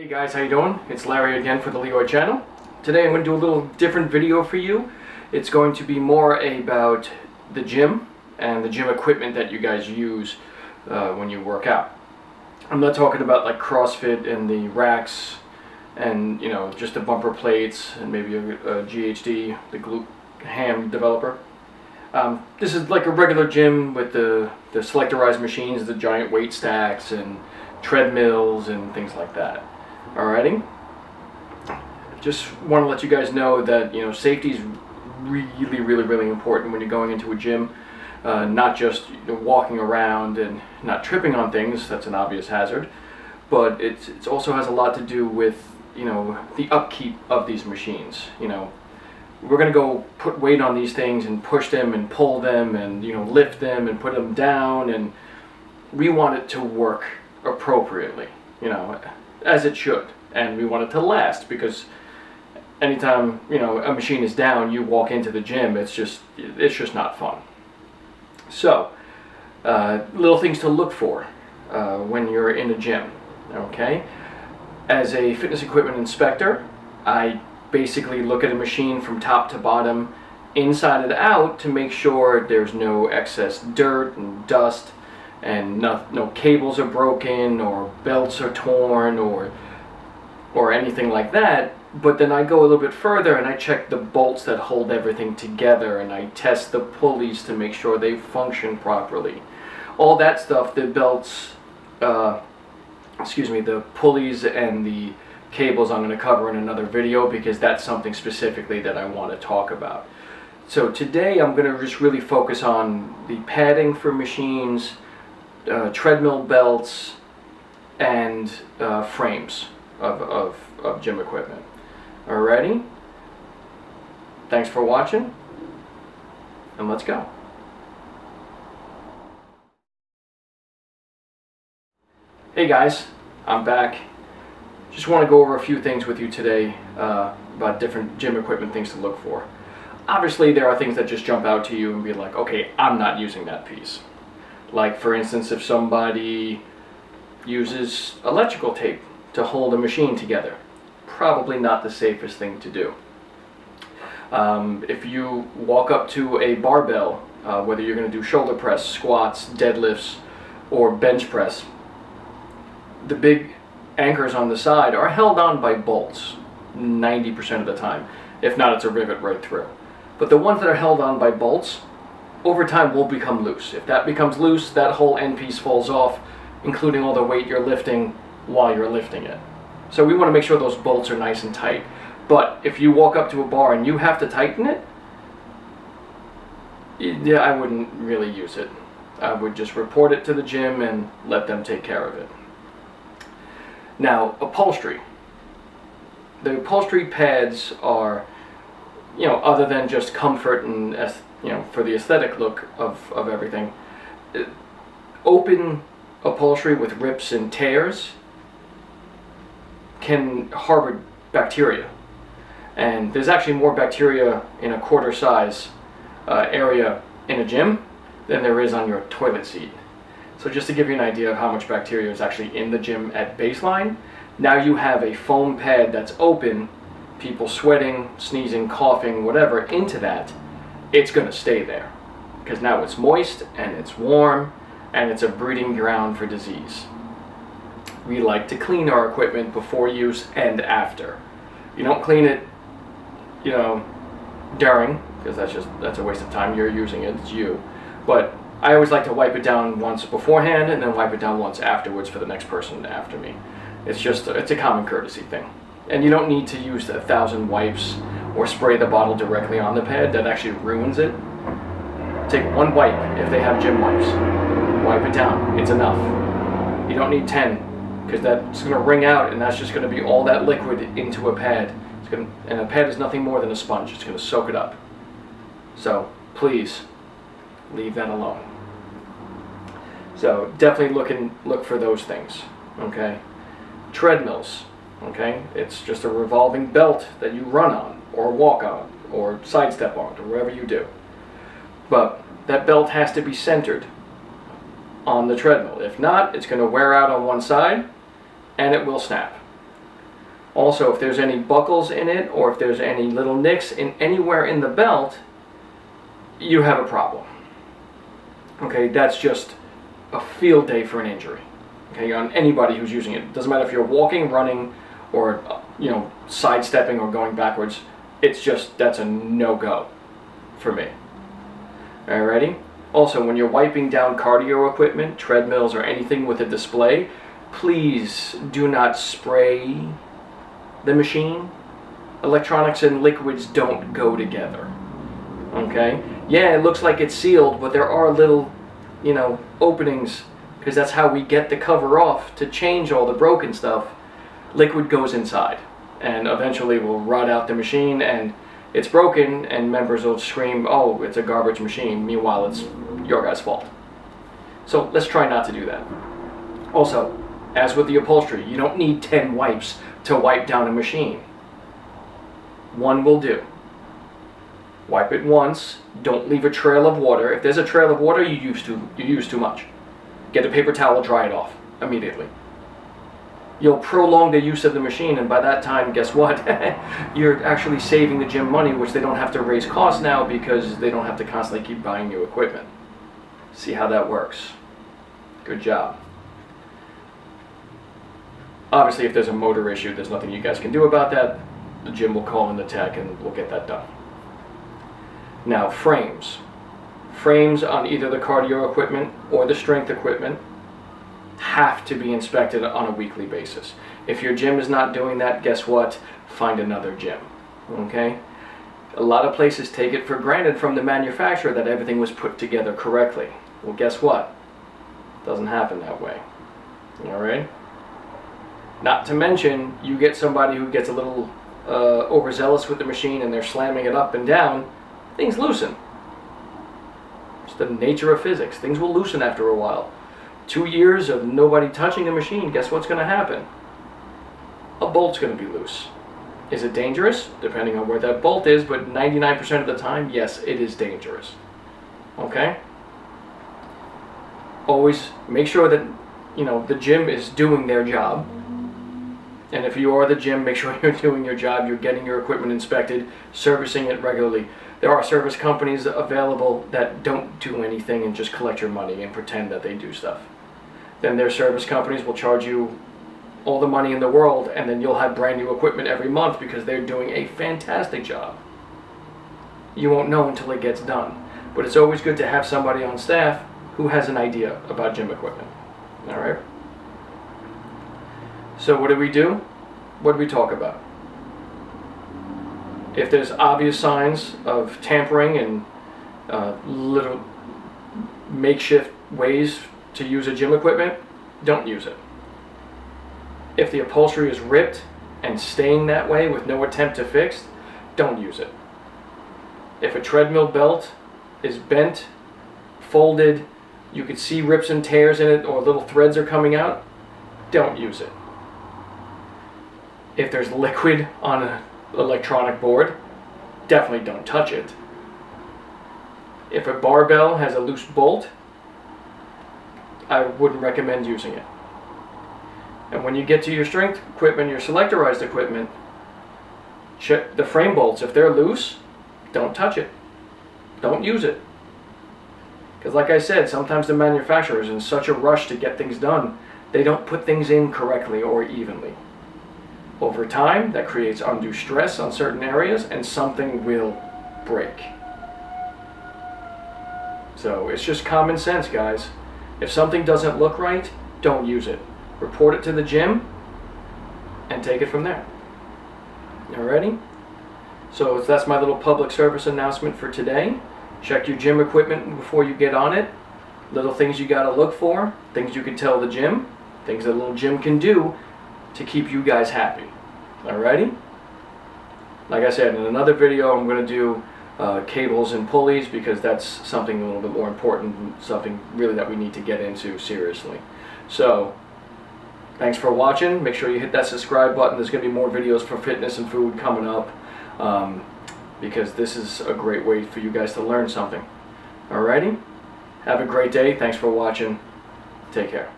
Hey guys, how you doing? It's Larry again for the Leroy channel. Today I'm going to do a little different video for you. It's going to be more about the gym and the gym equipment that you guys use when you work out. I'm not talking about like CrossFit and the racks and just the bumper plates and maybe a GHD, the glute ham developer. This is like a regular gym with the selectorized machines, the giant weight stacks and treadmills and things like that. Alrighty, just want to let you guys know that safety is really important when you're going into a gym. Not just walking around and not tripping on things, that's an obvious hazard, but it also has a lot to do with the upkeep of these machines. We're going to go put weight on these things and push them and pull them and lift them and put them down, and we want it to work appropriately, as it should, and we want it to last, because anytime a machine is down, you walk into the gym, it's just not fun. So little things to look for when you're in a gym. Okay, as a fitness equipment inspector, I basically look at a machine from top to bottom, inside and out, to make sure there's no excess dirt and dust, and no cables are broken or belts are torn or anything like that. But then I go a little bit further and I check the bolts that hold everything together, and I test the pulleys to make sure they function properly. All that stuff, the belts, the pulleys and the cables, I'm going to cover in another video, because that's something specifically that I want to talk about. So today I'm going to just really focus on the padding for machines, treadmill belts, and frames of gym equipment. Alrighty, thanks for watching, and let's go. Hey guys, I'm back. Just want to go over a few things with you today about different gym equipment things to look for. Obviously there are things that just jump out to you and be like, okay, I'm not using that piece. Like, for instance, if somebody uses electrical tape to hold a machine together, probably not the safest thing to do. If you walk up to a barbell, whether you're going to do shoulder press, squats, deadlifts, or bench press, the big anchors on the side are held on by bolts 90% of the time. If not, it's a rivet right through. But the ones that are held on by bolts, over time will become loose. If that becomes loose, that whole end piece falls off, including all the weight you're lifting while you're lifting it. So we want to make sure those bolts are nice and tight. But if you walk up to a bar and you have to tighten it, yeah, I wouldn't really use it. I would just report it to the gym and let them take care of it. Now, upholstery. The upholstery pads are, other than just comfort and for the aesthetic look of everything, open upholstery with rips and tears can harbor bacteria, and there's actually more bacteria in a quarter size area in a gym than there is on your toilet seat. So just to give you an idea of how much bacteria is actually in the gym at baseline, now you have a foam pad that's open, people sweating, sneezing, coughing, whatever, into that, it's going to stay there, because now it's moist and it's warm and it's a breeding ground for disease. We like to clean our equipment before use and after. You don't clean it, during, because that's a waste of time. You're using it, it's you. But I always like to wipe it down once beforehand and then wipe it down once afterwards for the next person after me. It's a common courtesy thing. And you don't need to use 1,000 wipes or spray the bottle directly on the pad. That actually ruins it. Take one wipe if they have gym wipes. Wipe it down. It's enough. You don't need 10, because that's going to wring out, and that's just going to be all that liquid into a pad. And a pad is nothing more than a sponge. It's going to soak it up. So please leave that alone. So definitely look for those things. Okay. Treadmills. Okay, it's just a revolving belt that you run on, or walk on, or sidestep on, or whatever you do. But that belt has to be centered on the treadmill. If not, it's going to wear out on one side, and it will snap. Also, if there's any buckles in it or if there's any little nicks in anywhere in the belt, you have a problem. Okay, that's just a field day for an injury. Okay, on anybody who's using it. Doesn't matter if you're walking, running, or sidestepping or going backwards. That's a no-go for me. Alrighty? Also, when you're wiping down cardio equipment, treadmills, or anything with a display, please do not spray the machine. Electronics and liquids don't go together. Okay? Yeah, it looks like it's sealed, but there are little, openings, because that's how we get the cover off to change all the broken stuff. Liquid goes inside, and eventually will rot out the machine, and it's broken, and members will scream, oh, it's a garbage machine. Meanwhile, it's your guy's fault. So let's try not to do that. Also, as with the upholstery, you don't need 10 wipes to wipe down a machine. One will do. Wipe it once. Don't leave a trail of water. If there's a trail of water, you use too much. Get a paper towel, dry it off immediately. You'll prolong the use of the machine, and by that time, guess what? You're actually saving the gym money, which they don't have to raise costs now because they don't have to constantly keep buying new equipment. See how that works. Good job. Obviously, if there's a motor issue, there's nothing you guys can do about that. The gym will call in the tech and we'll get that done. Now, frames. Frames on either the cardio equipment or the strength equipment have to be inspected on a weekly basis. If your gym is not doing that, guess what? Find another gym. Okay? A lot of places take it for granted from the manufacturer that everything was put together correctly. Well, guess what? It doesn't happen that way. Alright? Not to mention, you get somebody who gets a little overzealous with the machine and they're slamming it up and down, things loosen. It's the nature of physics. Things will loosen after a while. 2 years of nobody touching a machine, guess what's going to happen? A bolt's going to be loose. Is it dangerous? Depending on where that bolt is, but 99% of the time, yes, it is dangerous. Okay? Always make sure that, the gym is doing their job. And if you are the gym, make sure you're doing your job, you're getting your equipment inspected, servicing it regularly. There are service companies available that don't do anything and just collect your money and pretend that they do stuff. Then their service companies will charge you all the money in the world, and then you'll have brand new equipment every month because they're doing a fantastic job. You won't know until it gets done. But it's always good to have somebody on staff who has an idea about gym equipment. Alright? So what do we do? What do we talk about? If there's obvious signs of tampering and little makeshift ways to use a gym equipment, don't use it. If the upholstery is ripped and staying that way with no attempt to fix, don't use it. If a treadmill belt is bent, folded, you can see rips and tears in it or little threads are coming out, don't use it. If there's liquid on an electronic board, definitely don't touch it. If a barbell has a loose bolt, I wouldn't recommend using it. And when you get to your strength equipment, your selectorized equipment, check the frame bolts. If they're loose, don't touch it. Don't use it. Because like I said, sometimes the manufacturer is in such a rush to get things done, they don't put things in correctly or evenly. Over time, that creates undue stress on certain areas and something will break. So it's just common sense, guys. If something doesn't look right, don't use it. Report it to the gym and take it from there. Alrighty? So that's my little public service announcement for today. Check your gym equipment before you get on it. Little things you gotta look for, things you can tell the gym, things that a little gym can do to keep you guys happy. Alrighty? Like I said, in another video I'm going to do cables and pulleys because that's something a little bit more important, something really that we need to get into seriously. So, thanks for watching. Make sure you hit that subscribe button. There's going to be more videos for fitness and food coming up because this is a great way for you guys to learn something. Alrighty? Have a great day. Thanks for watching. Take care.